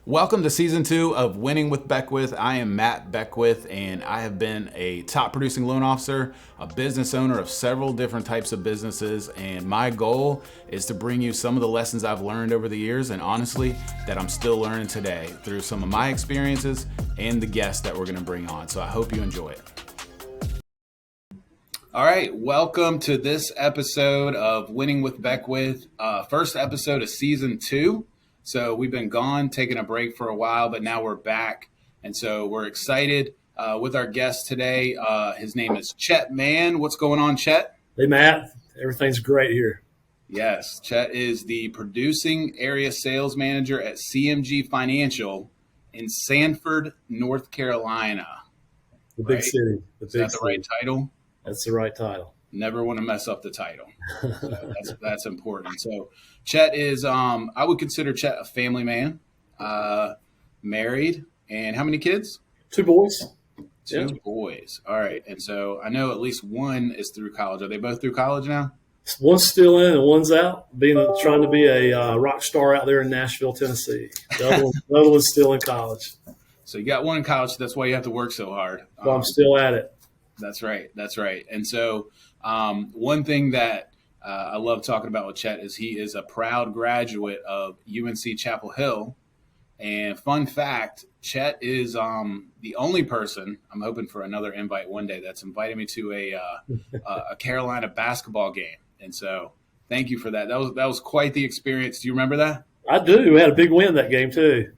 Welcome to season 2 of Winning with Beckwith. I am Matt Beckwith, and I have been a top producing loan officer, a business owner of several different types of businesses, and my goal is to bring you some of the lessons I've learned over the years, and honestly, that I'm still learning today through some of my experiences and the guests that we're going to bring on. So I hope you enjoy it. All right, welcome to this episode of Winning with Beckwith, first episode of season 2. So we've been gone, taking a break for a while, but now we're back. And so we're excited with our guest today. His name is Chet Mann. What's going on, Chet? Hey, Matt. Everything's great here. Yes, Chet is the producing area sales manager at CMG Financial in Sanford, North Carolina. The big city. Is that the right title? That's the right title. Never want to mess up the title. So that's important. So Chet is, I would consider Chet a family man, married, and how many kids? 2 boys. Two boys. All right. And so I know at least one is through college. Are they both through college now? One's still in and one's out, trying to be a rock star out there in Nashville, Tennessee. The other one's still in college. So you got one in college. That's why you have to work so hard. Well, I'm still at it. That's right. That's right. And so one thing that I love talking about with Chet is he is a proud graduate of UNC Chapel Hill. And fun fact, Chet is the only person, I'm hoping for another invite one day, that's invited me to a Carolina basketball game. And so thank you for that. That was quite the experience. Do you remember that? I do. We had a big win that game, too.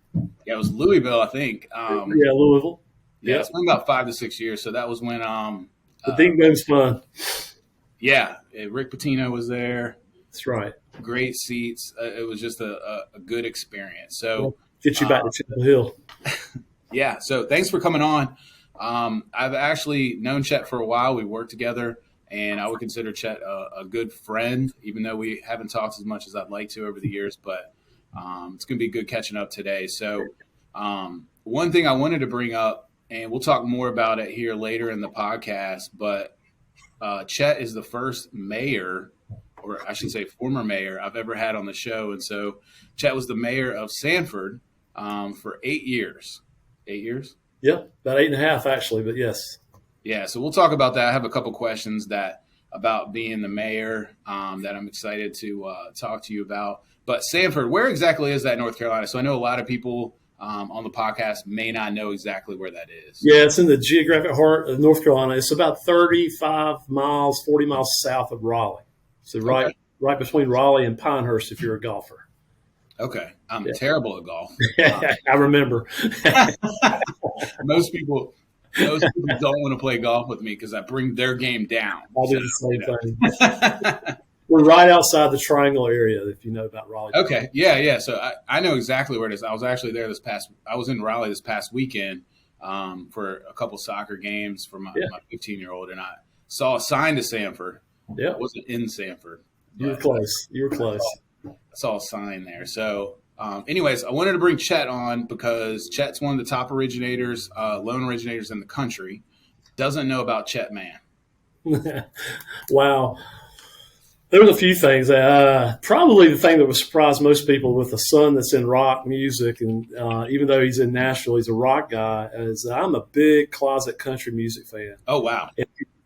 Yeah, it was Louisville, I think. Yeah, Louisville. Yeah, it's been about 5 to 6 years. So that was when the big game's fun. Yeah, Rick Pitino was there. That's right. Great seats. It was just a good experience. So get you back to Chapel Hill. Yeah. So thanks for coming on. I've actually known Chet for a while. We worked together, and I would consider Chet a good friend, even though we haven't talked as much as I'd like to over the years. But it's going to be good catching up today. So one thing I wanted to bring up, and we'll talk more about it here later in the podcast, but Chet is the first mayor, or I should say former mayor, I've ever had on the show. And so Chet was the mayor of Sanford for 8 years. 8 years? Yeah, about 8.5 actually, but yes. Yeah, so we'll talk about that. I have a couple questions about being the mayor that I'm excited to talk to you about. But Sanford, where exactly is that, North Carolina? So I know a lot of people on the podcast may not know exactly where that is. Yeah, it's in the geographic heart of North Carolina. It's about 35 miles, 40 miles south of Raleigh. So right between Raleigh and Pinehurst if you're a golfer. Okay. I'm terrible at golf. I remember. Most people don't want to play golf with me because I bring their game down. I do the same thing. We're right outside the Triangle area, if you know about Raleigh. Okay. Yeah. So I know exactly where it is. I was actually there I was in Raleigh this past weekend for a couple soccer games for my 15-year-old, and I saw a sign to Sanford. Yeah. I wasn't in Sanford. You were close. I saw a sign there. So anyways, I wanted to bring Chet on because Chet's one of the top loan originators in the country. Doesn't know about Chet Mann. Wow. There was a few things. Probably the thing that would surprise most people with a son that's in rock music, and even though he's in Nashville, he's a rock guy, is I'm a big closet country music fan. Oh, wow.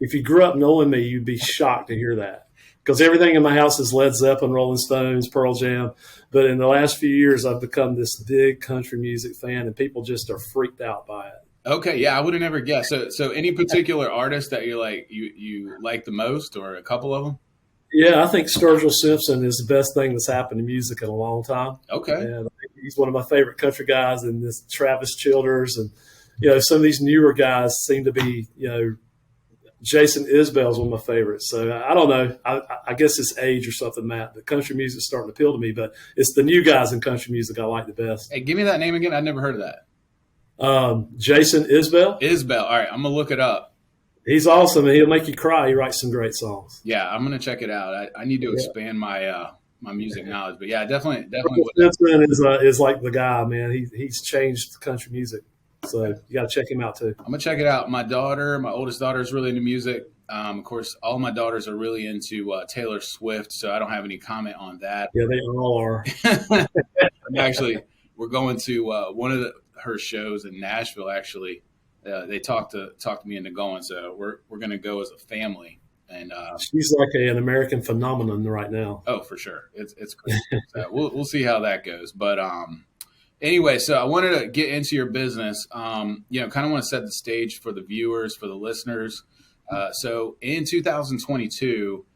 If you grew up knowing me, you'd be shocked to hear that. Because everything in my house is Led Zeppelin, Rolling Stones, Pearl Jam. But in the last few years, I've become this big country music fan, and people just are freaked out by it. Okay, yeah, I would have never guessed. So any particular artist that you like the most, or a couple of them? Yeah, I think Sturgill Simpson is the best thing that's happened to music in a long time. Okay. And he's one of my favorite country guys, and this Travis Childers. And, some of these newer guys seem to be, Jason Isbell's one of my favorites. So I don't know. I guess it's age or something, Matt. But country music's starting to appeal to me. But it's the new guys in country music I like the best. Hey, give me that name again. I've never heard of that. Jason Isbell. Isbell. All right, I'm going to look it up. He's awesome, and he'll make you cry. He writes some great songs. Yeah, I'm going to check it out. I need to expand my my music knowledge. But, yeah, definitely. Simpson is like the guy, man. He's changed country music. So you got to check him out, too. I'm going to check it out. My oldest daughter is really into music. Of course, all my daughters are really into Taylor Swift, so I don't have any comment on that. Yeah, they all are. Actually, we're going to one of her shows in Nashville. Actually, they talked to me into going, so we're going to go as a family. And she's like an American phenomenon right now. Oh, for sure, it's crazy. So we'll see how that goes. But anyway, so I wanted to get into your business. Kind of want to set the stage for the viewers, for the listeners. So in 2022,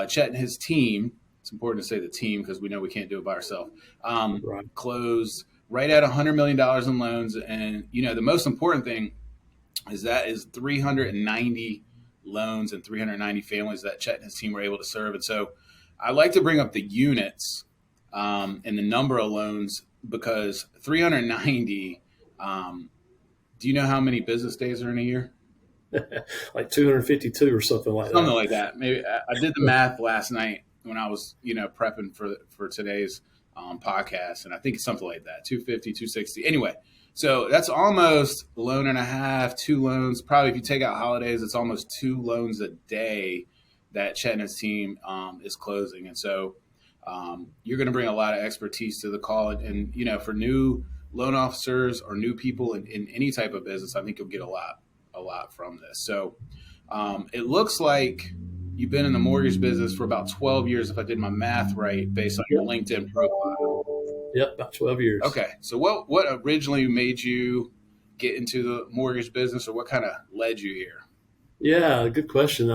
Chet and his team. It's important to say the team because we know we can't do it by ourselves. Right. Closed right at $100 million in loans, and the most important thing is 390 loans and 390 families that Chet and his team were able to serve. And so I like to bring up the units and the number of loans because 390. Do you know how many business days are in a year? Like 252 or something like that. Something like that. Maybe I did the math last night when I was, prepping for today's podcast, and I think it's something like that, 250, 260. Anyway, so that's almost a loan and a half, 2 loans. Probably if you take out holidays, it's almost 2 loans a day that Chet and his team is closing. And so you're going to bring a lot of expertise to the call. And for new loan officers or new people in any type of business, I think you'll get a lot from this. So it looks like you've been in the mortgage business for about 12 years, if I did my math right, based on your LinkedIn profile. Yep, about 12 years. Okay. So what originally made you get into the mortgage business, or what kind of led you here? Yeah, good question.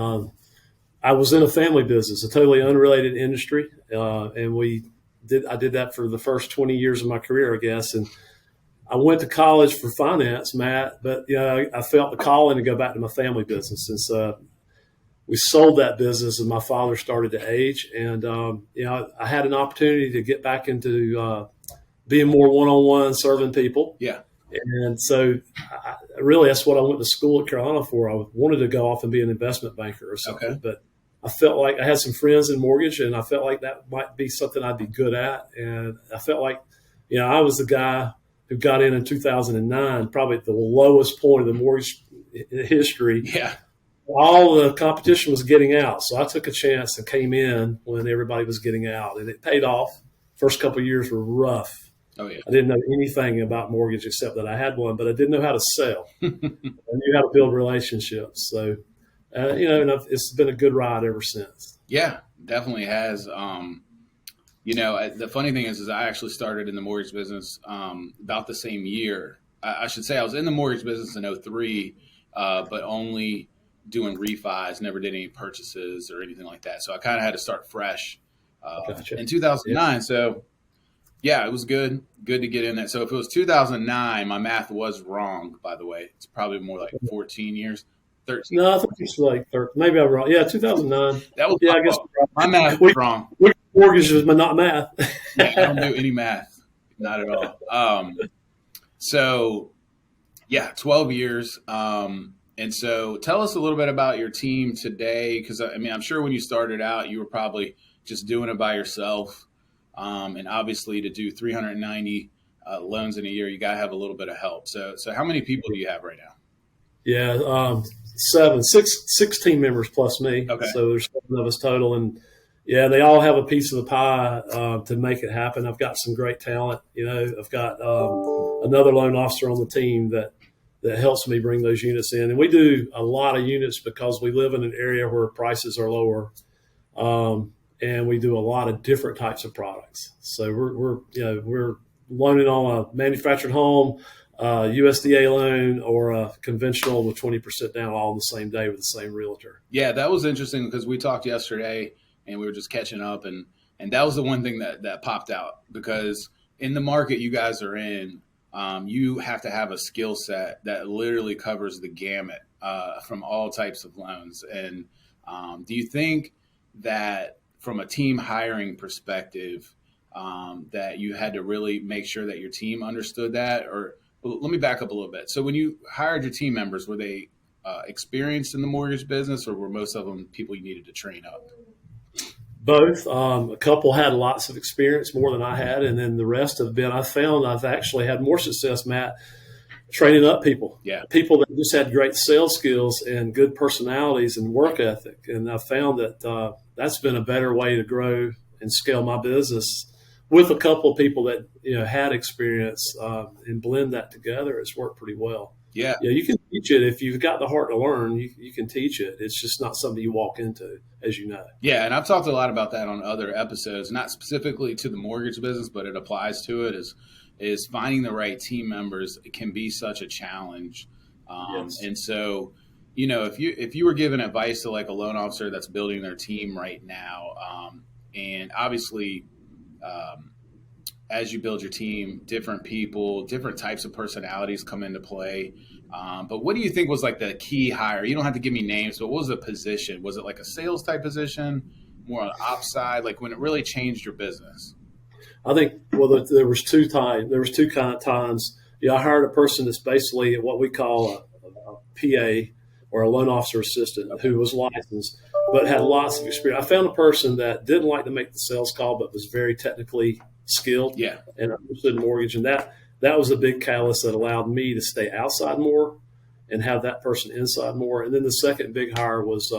I was in a family business, a totally unrelated industry, and I did that for the first 20 years of my career, I guess. And I went to college for finance, Matt, but I felt the calling to go back to my family business. And so we sold that business and my father started to age. And, I had an opportunity to get back into being more one-on-one, serving people. Yeah. And so really that's what I went to school at Carolina for. I wanted to go off and be an investment banker or something. Okay. But I felt like I had some friends in mortgage, and I felt like that might be something I'd be good at. And I felt like, I was the guy who got in 2009, probably at the lowest point of the mortgage history. Yeah. All the competition was getting out. So I took a chance and came in when everybody was getting out, and it paid off. First couple of years were rough. Oh, yeah. I didn't know anything about mortgage except that I had one, but I didn't know how to sell. I knew how to build relationships. So, and it's been a good ride ever since. Yeah, definitely has. The funny thing is I actually started in the mortgage business about the same year. I should say I was in the mortgage business in 2003, but only doing refis, never did any purchases or anything like that. So I kind of had to start fresh in 2009. Yeah. So, yeah, it was good to get in that. So if it was 2009, my math was wrong, by the way. It's probably more like 14 years. 13. No, I think it's like 13. Maybe I'm wrong. Yeah, 2009. That was I guess my math was wrong. Mortgage is not math. Yeah, I don't do any math, not at all. So, yeah, 12 years. And so tell us a little bit about your team today, because, I'm sure when you started out, you were probably just doing it by yourself. And obviously to do 390 loans in a year, you got to have a little bit of help. So how many people do you have right now? Yeah, six team members plus me. Okay. So there's 7 of us total. And, yeah, they all have a piece of the pie to make it happen. I've got some great talent. I've got another loan officer on the team that helps me bring those units in. And we do a lot of units because we live in an area where prices are lower. And we do a lot of different types of products. So we're loaning on a manufactured home, USDA loan, or a conventional with 20% down all on the same day with the same realtor. Yeah, that was interesting because we talked yesterday and we were just catching up, and that was the one thing that popped out, because in the market you guys are in, you have to have a skill set that literally covers the gamut from all types of loans. And do you think that from a team hiring perspective, that you had to really make sure that your team understood that? Or let me back up a little bit. So when you hired your team members, were they experienced in the mortgage business, or were most of them people you needed to train up? Both. A couple had lots of experience, more than I had, and then the rest have been. I've actually had more success, Matt, training up people. Yeah. People that just had great sales skills and good personalities and work ethic. And I found that that's been a better way to grow and scale my business with a couple of people that had experience and blend that together, it's worked pretty well. Yeah. Yeah, you can teach it if you've got the heart to learn. You can teach it. It's just not something you walk into, as you know. Yeah, and I've talked a lot about that on other episodes, not specifically to the mortgage business, but it applies to it. Is finding the right team members can be such a challenge. Yes. And so, if you were giving advice to like a loan officer that's building their team right now, and obviously, as you build your team, different people, different types of personalities come into play. But what do you think was like the key hire? You don't have to give me names, but what was the position? Was it like a sales type position, more on the ops side, like when it really changed your business? I think, there was two times. There was two kind of times. I hired a person that's basically what we call a PA or a loan officer assistant who was licensed but had lots of experience. I found a person that didn't like to make the sales call but was very technically skilled and understood mortgage. And that was a big catalyst that allowed me to stay outside more and have that person inside more. And then the second big hire was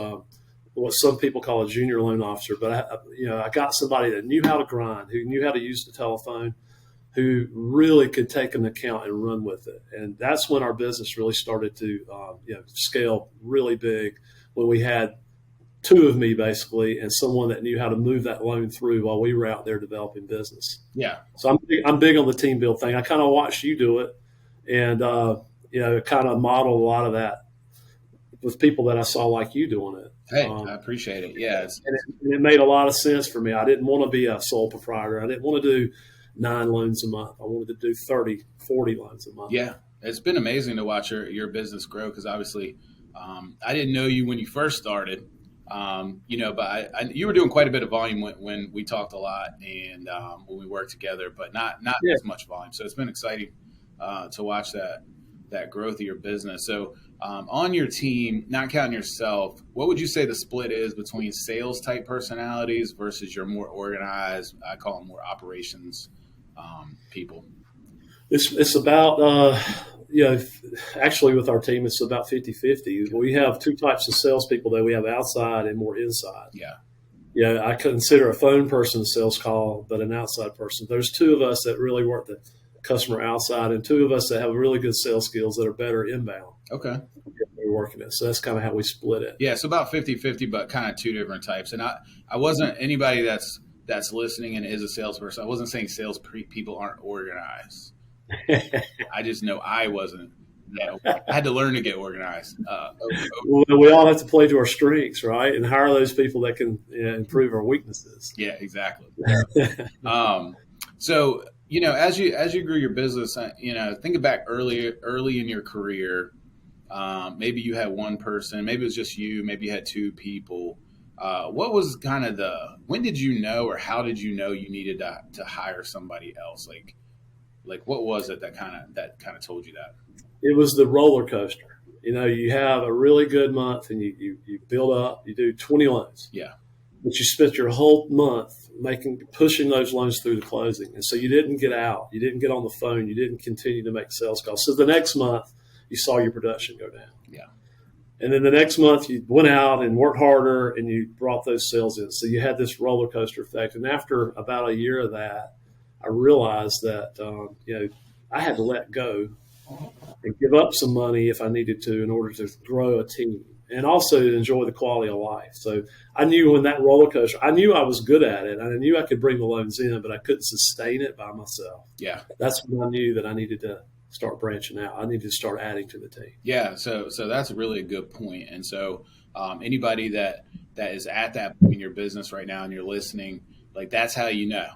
what some people call a junior loan officer. But I got somebody that knew how to grind, who knew how to use the telephone, who really could take an account and run with it. And that's when our business really started to scale really big, when we had two of me basically and someone that knew how to move that loan through while we were out there developing business. Yeah. So I'm big on the team build thing. I kind of watched you do it and, kind of modeled a lot of that with people that I saw like you doing it. Hey, I appreciate it. Yeah. And it made a lot of sense for me. I didn't want to be a sole proprietor. I didn't want to do 9 loans a month. I wanted to do 30, 40 loans a month. Yeah. It's been amazing to watch your business grow because obviously I didn't know you when you first started, but you were doing quite a bit of volume when we talked a lot and when we worked together, but not as much volume. So it's been exciting to watch that growth of your business. So on your team, not counting yourself, what would you say the split is between sales type personalities versus your more organized, I call them more operations people? It's about, actually with our team, it's about 50-50. We have two types of salespeople that we have outside and more inside. Yeah. Yeah, I consider a phone person a sales call, but an outside person. There's two of us that really work the customer outside and two of us that have really good sales skills that are better inbound. Okay. We're working it. So that's kind of how we split it. Yeah, so about 50-50, but kind of two different types. And I wasn't anybody that's listening and is a salesperson. I wasn't saying people aren't organized. I just know I wasn't. I had to learn to get organized. Well, we all have to play to our strengths, right? And hire those people that can improve our weaknesses. Yeah, exactly. So, as you grew your business, thinking back early in your career, maybe you had one person, maybe it was just you, maybe you had two people. What was kind of when did you know, or how did you know you needed to hire somebody else? Like what was it that kind of told you that? It was the roller coaster. You have a really good month and you build up, you do 20 loans. Yeah. But you spent your whole month pushing those loans through the closing. And so you didn't get out. You didn't get on the phone. You didn't continue to make sales calls. So the next month you saw your production go down. Yeah. And then the next month you went out and worked harder and you brought those sales in. So you had this roller coaster effect. And after about a year of that, I realized that, I had to let go and give up some money if I needed to in order to grow a team and also to enjoy the quality of life. So I knew when that roller coaster, I knew I was good at it. I knew I could bring the loans in, but I couldn't sustain it by myself. Yeah. That's when I knew that I needed to start branching out. I needed to start adding to the team. Yeah. So that's really a good point. And so anybody that is at that point in your business right now and you're listening, like that's how you know.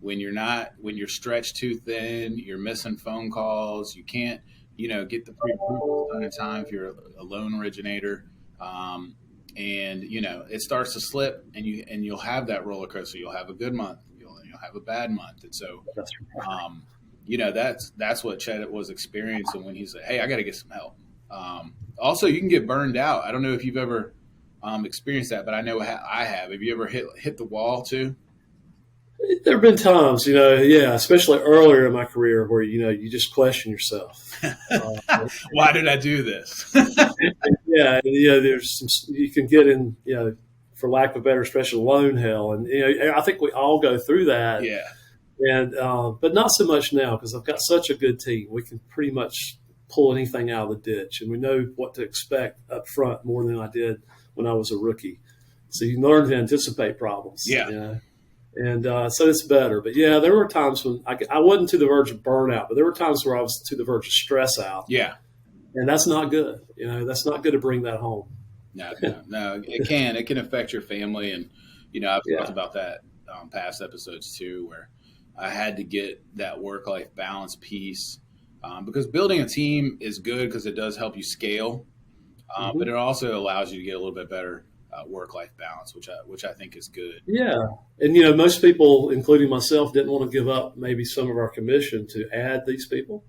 When you're stretched too thin, you're missing phone calls, you can't, get the pre-approvals done in time if you're a loan originator. And, it starts to slip and you'll have that roller coaster. You'll have a good month. You'll have a bad month. And so, that's what Chet was experiencing when he said, hey, I got to get some help. Also, you can get burned out. I don't know if you've ever experienced that, but I know I have. Have you ever hit the wall too? There have been times, especially earlier in my career where, you just question yourself. Why did I do this? There's you can get in, for lack of a better expression, loan hell. And, I think we all go through that. Yeah. And but not so much now because I've got such a good team. We can pretty much pull anything out of the ditch, and we know what to expect up front more than I did when I was a rookie. So you learn to anticipate problems. Yeah. You know? And so it's better. But yeah, there were times when I wasn't to the verge of burnout, but there were times where I was to the verge of stress out. Yeah. And that's not good. You know, that's not good to bring that home. No, it can affect your family. And, I've talked about that past episodes too, where I had to get that work-life balance piece because building a team is good because it does help you scale, but it also allows you to get a little bit better work-life balance, which I think is good. Yeah. And, most people, including myself, didn't want to give up maybe some of our commission to add these people.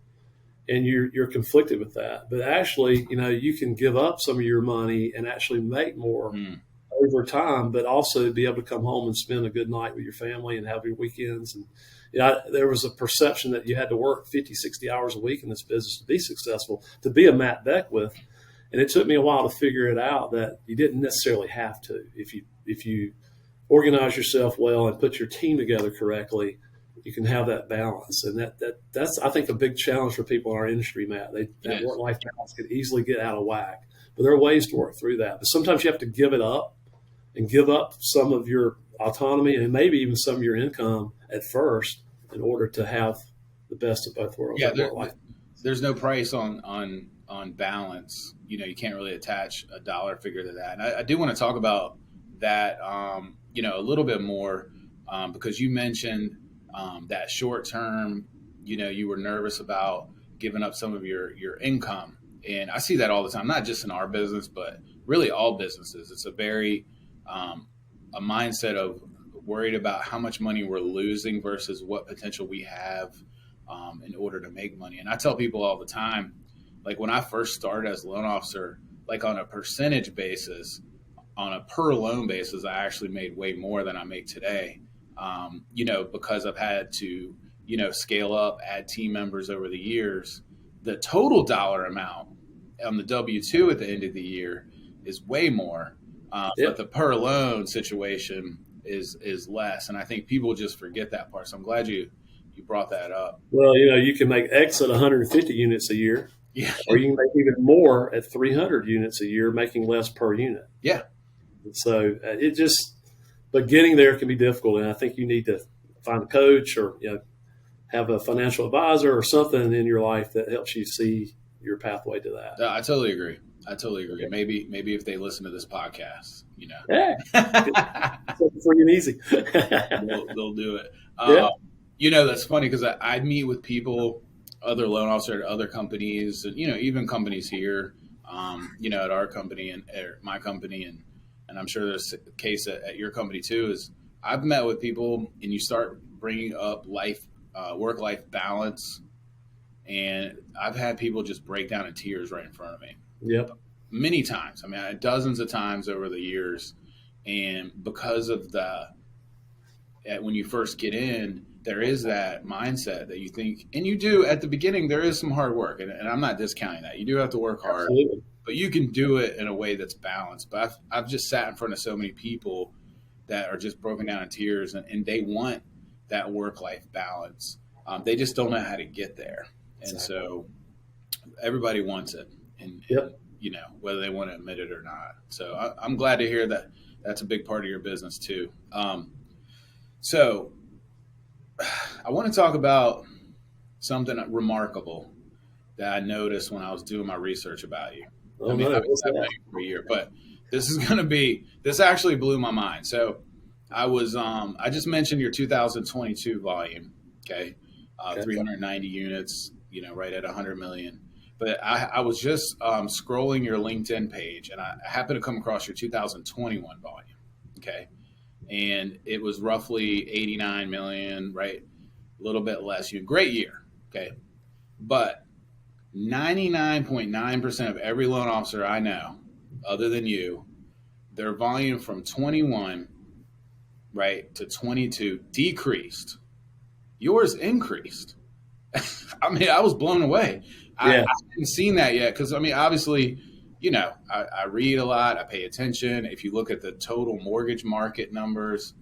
And you're conflicted with that. But actually, you can give up some of your money and actually make more over time, but also be able to come home and spend a good night with your family and have your weekends. And there was a perception that you had to work 50, 60 hours a week in this business to be successful, to be a Matt Beckwith. And it took me a while to figure it out that you didn't necessarily have to. If you organize yourself well and put your team together correctly, you can have that balance. And that's, I think, a big challenge for people in our industry, Matt. That work-life balance could easily get out of whack. But there are ways to work through that. But sometimes you have to give it up and give up some of your autonomy and maybe even some of your income at first in order to have the best of both worlds. Yeah, there's no price on balance. You can't really attach a dollar figure to that. And I do want to talk about that, a little bit more because you mentioned that short term, you were nervous about giving up some of your income. And I see that all the time, not just in our business, but really all businesses. It's a very, a mindset of worried about how much money we're losing versus what potential we have in order to make money. And I tell people all the time, like when I first started as a loan officer, like on a percentage basis, on a per loan basis, I actually made way more than I make today. Because I've had to, scale up, add team members over the years. The total dollar amount on the W-2 at the end of the year is way more, but the per loan situation is less. And I think people just forget that part. So I'm glad you brought that up. Well, you can make X at 150 units a year, or you can make even more at 300 units a year, making less per unit. Yeah. So but getting there can be difficult, and I think you need to find a coach or have a financial advisor or something in your life that helps you see your pathway to that. I totally agree. Maybe if they listen to this podcast, yeah, free and easy, they'll do it. That's funny because I meet with people, other loan officers at other companies, and even companies here, at our company and my company and I'm sure there's a case at your company too, is I've met with people and you start bringing up work-life balance, and I've had people just break down in tears right in front of me. Yep. Many times. I mean, dozens of times over the years. And because of when you first get in, there is that mindset that you think, and you do at the beginning, there is some hard work. And I'm not discounting that. You do have to work hard. Absolutely. But you can do it in a way that's balanced. But I've just sat in front of so many people that are just broken down in tears, and they want that work-life balance. They just don't know how to get there. And so everybody wants it, and whether they want to admit it or not. So I'm glad to hear that that's a big part of your business too. So I want to talk about something remarkable that I noticed when I was doing my research about you. I've known you for a year, but this actually blew my mind. So I just mentioned your 2022 volume, okay? 390 units, right at 100 million. But I was just scrolling your LinkedIn page, and I happened to come across your 2021 volume, okay? And it was roughly 89 million, right? A little bit less. Great year, okay? But 99.9% of every loan officer I know, other than you, their volume from 21, right, to 22 decreased. Yours increased. I mean, I was blown away. I hadn't seen that yet because, obviously, I read a lot. I pay attention. If you look at the total mortgage market numbers,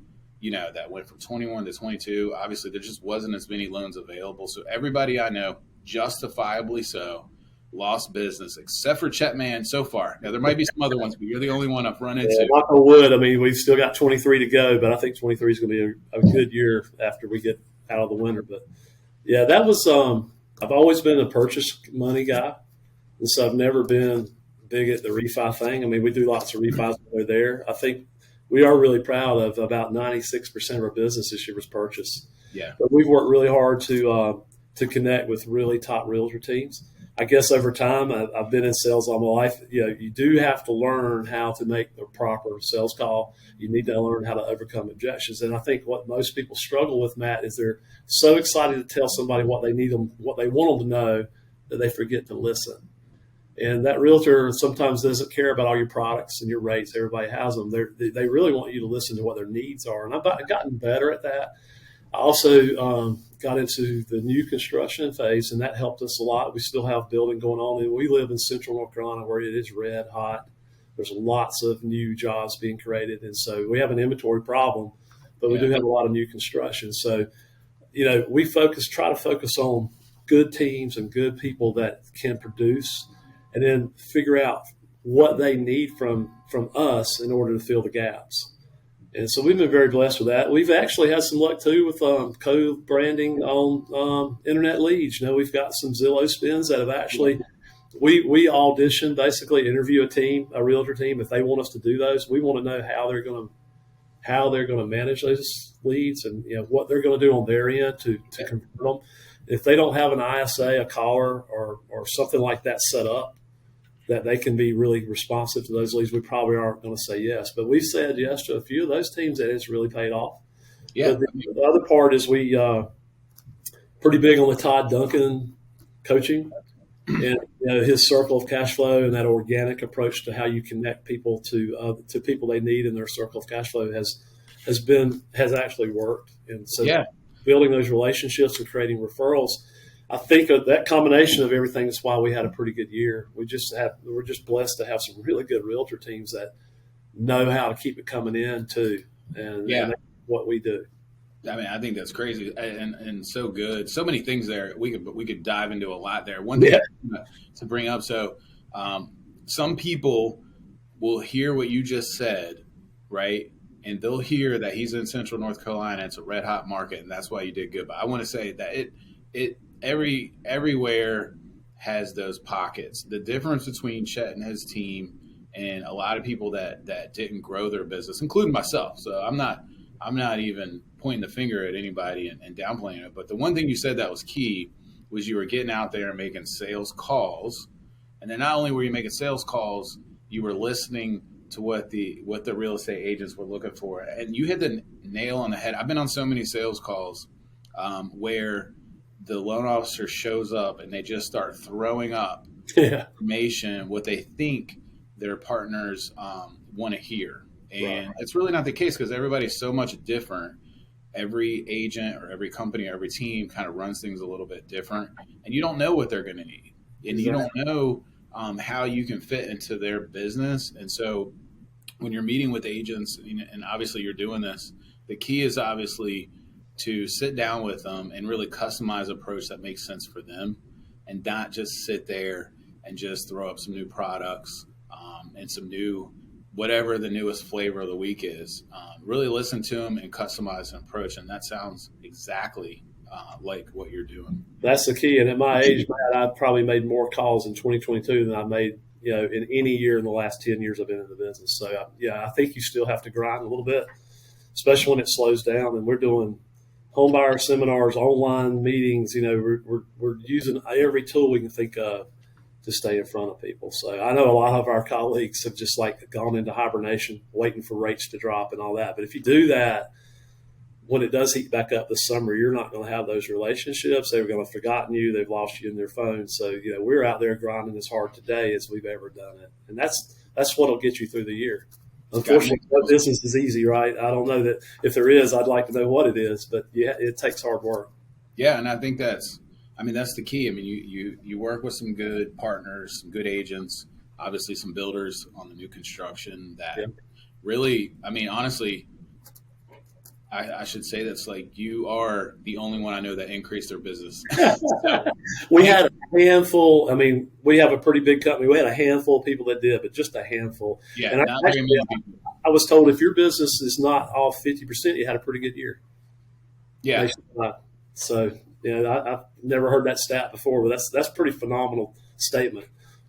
that went from 21 to 22. Obviously, there just wasn't as many loans available. So everybody I know, justifiably so, lost business, except for Chet Mann so far. Now, there might be some other ones, but you're the only one I've run into. Knock on wood. I mean, we've still got 23 to go, but I think 23 is going to be a good year after we get out of the winter. But, yeah, that was I've always been a purchase money guy, and so I've never been big at the refi thing. I mean, we do lots of refis when they're there. I think we are really proud of about 96% of our business this year was purchase. Yeah. But we've worked really hard to connect with really top realtor teams. I guess over time, I've been in sales all my life. You do have to learn how to make the proper sales call. You need to learn how to overcome objections. And I think what most people struggle with, Matt, is they're so excited to tell somebody what they need them, what they want them to know, that they forget to listen. And that realtor sometimes doesn't care about all your products and your rates. Everybody has them. They really want you to listen to what their needs are. And I've gotten better at that. I also got into the new construction phase, and that helped us a lot. We still have building going on. And we live in central North Carolina where it is red hot. There's lots of new jobs being created. And so we have an inventory problem, but we do have a lot of new construction. So, we try to focus on good teams and good people that can produce, and then figure out what they need from us in order to fill the gaps. And so we've been very blessed with that. We've actually had some luck too with co-branding on internet leads. We've got some Zillow spins that have actually, we audition, basically interview a realtor team. If they want us to do those, we want to know how they're going to manage those leads, and what they're going to do on their end to convert them. If they don't have an ISA, a caller, or something like that set up, that they can be really responsive to those leads, we probably aren't going to say yes. But we've said yes to a few of those teams that it's really paid off. Yeah. But the other part is we pretty big on the Todd Duncan coaching and his circle of cash flow, and that organic approach to how you connect people to people they need in their circle of cash flow has actually worked. And so building those relationships and creating referrals, I think that combination of everything is why we had a pretty good year. We're just blessed to have some really good realtor teams that know how to keep it coming in too, and that's what we do. I mean, I think that's crazy and so good. So many things there. We could dive into a lot there. One thing to bring up. So some people will hear what you just said, right? And they'll hear that he's in Central North Carolina. It's a red hot market, and that's why you did good. But I want to say that everywhere has those pockets. The difference between Chet and his team and a lot of people that didn't grow their business, including myself. So I'm not even pointing the finger at anybody and downplaying it. But the one thing you said that was key was you were getting out there and making sales calls. And then not only were you making sales calls, you were listening to what the real estate agents were looking for. And you hit the nail on the head. I've been on so many sales calls where the loan officer shows up and they just start throwing up information, what they think their partners want to hear. And it's really not the case, because everybody's so much different. Every agent or every company or every team kind of runs things a little bit different, and you don't know what they're going to need, and you don't know how you can fit into their business. And so when you're meeting with agents, and obviously you're doing this, the key is obviously to sit down with them and really customize an approach that makes sense for them, and not just sit there and just throw up some new products and some new, whatever the newest flavor of the week is. Really listen to them and customize an approach. And that sounds exactly like what you're doing. That's the key. And at my age, Matt, I've probably made more calls in 2022 than I made, in any year in the last 10 years I've been in the business. So I think you still have to grind a little bit, especially when it slows down. And we're doing home buyer seminars, online meetings. We're using every tool we can think of to stay in front of people. So I know a lot of our colleagues have just gone into hibernation, waiting for rates to drop and all that. But if you do that, when it does heat back up this summer, you're not going to have those relationships. They're going to have forgotten you. They've lost you in their phone. So, we're out there grinding as hard today as we've ever done it. And that's what'll get you through the year. Unfortunately, no business is easy, right? I don't know that if there is, I'd like to know what it is, but it takes hard work. Yeah. And I think that's the key. I mean, you work with some good partners, some good agents, obviously some builders on the new construction that really, honestly, I should say that's like you are the only one I know that increased their business. So, We had a handful. I mean, we have a pretty big company. We had a handful of people that did, but just a handful. yeah, And not very many people. I was told if your business is not off 50%, you had a pretty good year Yeah, nationwide. So, I've never heard that stat before, but that's pretty phenomenal statement.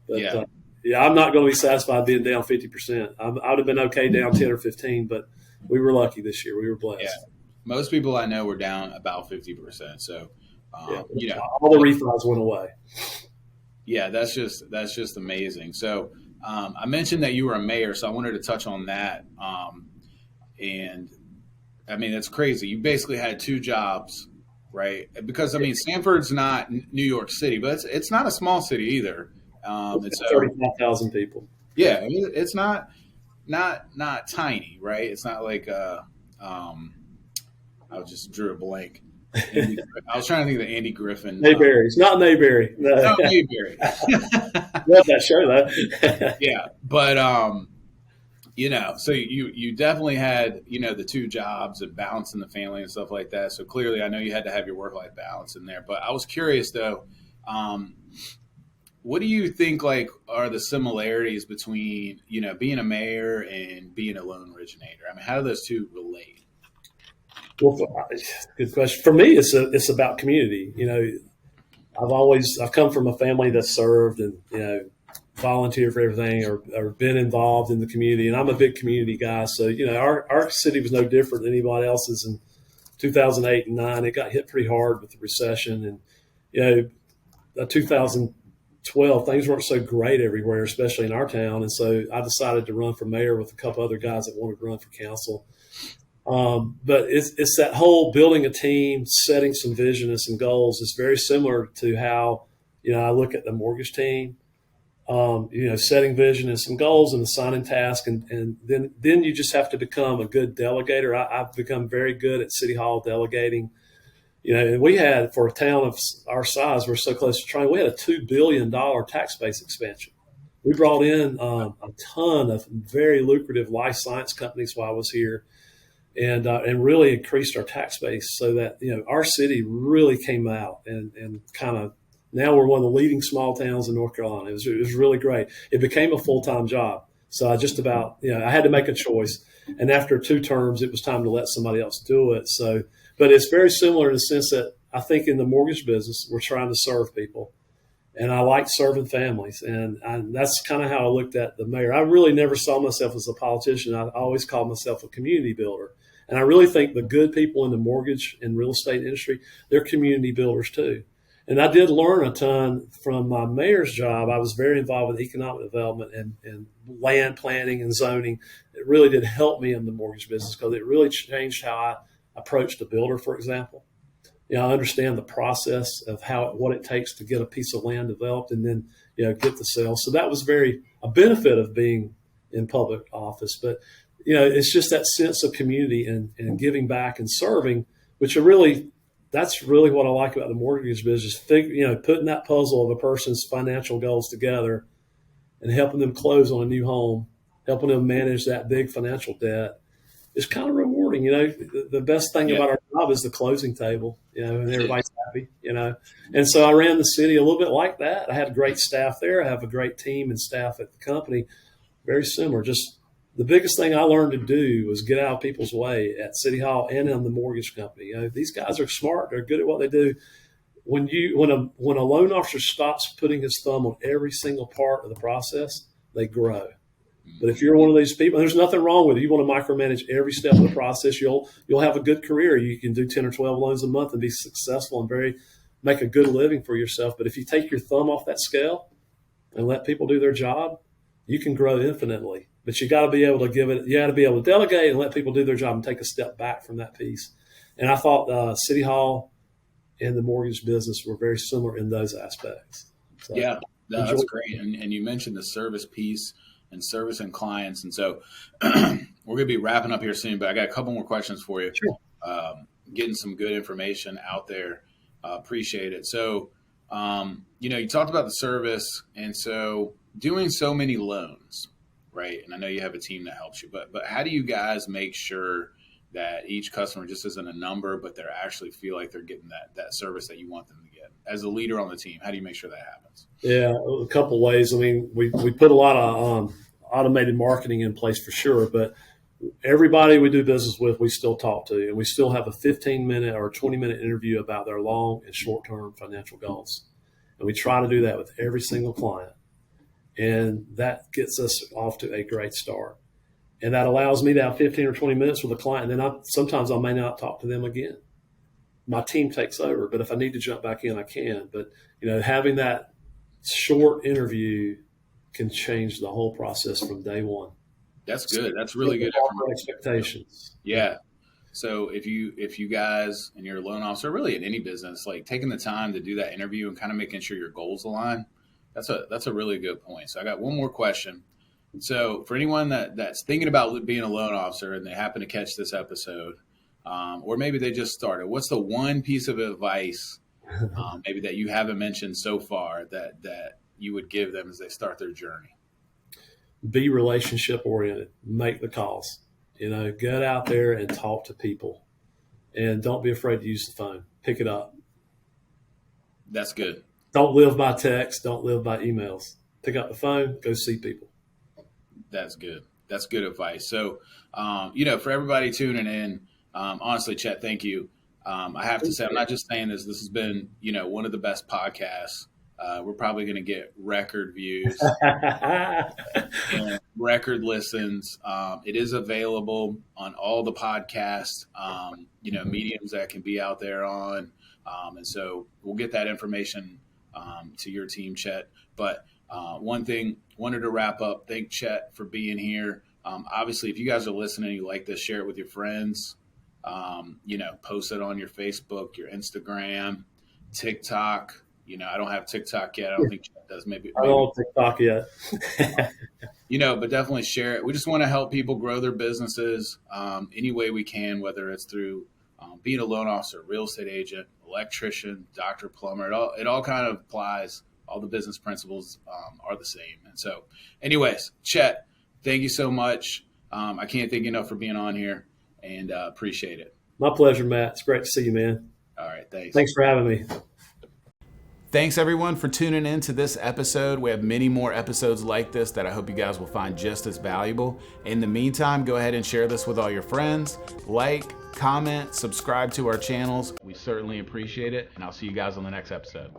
But yeah, yeah, I'm not going to be satisfied being down 50%. I would have been okay down 10 or 15, but we were lucky this year. We were yeah. blessed. Most people I know were down about 50%. So, Yeah, you know, all the refis went away. yeah, that's just amazing. So, I mentioned that you were a mayor, so I wanted to touch on that. And I mean, it's crazy. You basically had two jobs, right? Because I mean, Sanford's not New York City, but it's not a small city either. And It's so, 35,000 people. yeah, I mean, it's not tiny, right? It's not like I just drew a blank. I was trying to think of the Andy Griffin. Mayberry. It's not Mayberry. No. No, Mayberry. Love that show, though. Yeah, but so you definitely had the two jobs and balancing the family and stuff like that. So clearly, I know you had to have your work life balance in there. But I was curious though, what do you think like are the similarities between being a mayor and being a loan originator? I mean, how do those two relate? Well, good question. For me, it's about community. I've come from a family that served and volunteered for everything or been involved in the community, and I'm a big community guy. So our city was no different than anybody else's in 2008 and 9. It got hit pretty hard with the recession, and 2012 things weren't so great everywhere, especially in our town. And so I decided to run for mayor with a couple other guys that wanted to run for council. But it's that whole building a team, setting some vision and some goals is very similar to how, I look at the mortgage team, setting vision and some goals and assigning tasks. And then you just have to become a good delegator. I've become very good at City Hall delegating. And we had, for a town of our size, we're so close to trying, we had a $2 billion tax base expansion. We brought in a ton of very lucrative life science companies while I was here. And really increased our tax base so that our city really came out and kind of now we're one of the leading small towns in North Carolina. It was really great. It became a full-time job, so I just about I had to make a choice. And after 2 terms, it was time to let somebody else do it. So, but it's very similar in the sense that I think in the mortgage business we're trying to serve people, and I like serving families, and that's kind of how I looked at the mayor. I really never saw myself as a politician. I always called myself a community builder. And I really think the good people in the mortgage and real estate industry, they're community builders too. And I did learn a ton from my mayor's job. I was very involved with economic development and land planning and zoning. It really did help me in the mortgage business because it really changed how I approached a builder, for example. I understand the process of what it takes to get a piece of land developed and then get the sale. So that was a benefit of being in public office. But it's just that sense of community and giving back and serving, which that's really what I like about the mortgage business. Putting that puzzle of a person's financial goals together and helping them close on a new home, helping them manage that big financial debt is kind of rewarding. The best thing about our job is the closing table, and everybody's happy, And so I ran the city a little bit like that. I had a great staff there. I have a great team and staff at the company, very similar. Just the biggest thing I learned to do was get out of people's way at City Hall and in the mortgage company. These guys are smart. They're good at what they do. When a loan officer stops putting his thumb on every single part of the process, they grow. But if you're one of these people, there's nothing wrong with it. You want to micromanage every step of the process, you'll have a good career. You can do 10 or 12 loans a month and be successful and make a good living for yourself. But if you take your thumb off that scale and let people do their job, you can grow infinitely. But you got to be able to you got to be able to delegate and let people do their job and take a step back from that piece. And I thought City Hall and the mortgage business were very similar in those aspects. So, yeah, no, that's great. And you mentioned the service piece and servicing clients. And so we're going to be wrapping up here soon, but I got a couple more questions for you. Sure. Getting some good information out there. Appreciate it. So, you talked about the service, and so doing so many loans, right? And I know you have a team that helps you, but how do you guys make sure that each customer just isn't a number, but they actually feel like they're getting that service that you want them to get. As a leader on the team, how do you make sure that happens? Yeah, a couple ways. I mean, we put a lot of automated marketing in place for sure, but everybody we do business with, we still talk to, and we still have a 15-minute or 20-minute interview about their long and short-term financial goals. And we try to do that with every single client. And that gets us off to a great start. And that allows me to have 15 or 20 minutes with a client. And then sometimes I may not talk to them again. My team takes over, but if I need to jump back in, I can. But, having that short interview can change the whole process from day one. That's good. That's really good expectations. Yeah. So if you guys and you're a loan officer, really in any business, like taking the time to do that interview and kind of making sure your goals align, that's a really good point. So I got one more question. So for anyone that's thinking about being a loan officer and they happen to catch this episode, or maybe they just started, what's the one piece of advice maybe that you haven't mentioned so far that you would give them as they start their journey? Be relationship oriented. Make the calls. Get out there and talk to people, and don't be afraid to use the phone. Pick it up. That's good. Don't live by text. Don't live by emails. Pick up the phone. Go see people. That's good. That's good advice. So, for everybody tuning in, honestly, Chet, thank you. I have to say, I'm not just saying this. This has been, one of the best podcasts. We're probably going to get record views and record listens. It is available on all the podcasts, mediums that can be out there on. And so we'll get that information to your team, Chet. But one thing, wanted to wrap up. Thank Chet for being here. Obviously, if you guys are listening, you like this, share it with your friends. Post it on your Facebook, your Instagram, TikTok. I don't have TikTok yet. I don't think Chet does. Maybe I don't have TikTok yet. But definitely share it. We just want to help people grow their businesses any way we can, whether it's through being a loan officer, real estate agent, electrician, doctor, plumber. It all kind of applies. All the business principles are the same. And so, anyways, Chet, thank you so much. I can't thank you enough for being on here, and appreciate it. My pleasure, Matt. It's great to see you, man. All right, thanks. Thanks for having me. Thanks, everyone, for tuning in to this episode. We have many more episodes like this that I hope you guys will find just as valuable. In the meantime, go ahead and share this with all your friends. Like, comment, subscribe to our channels. We certainly appreciate it, and I'll see you guys on the next episode.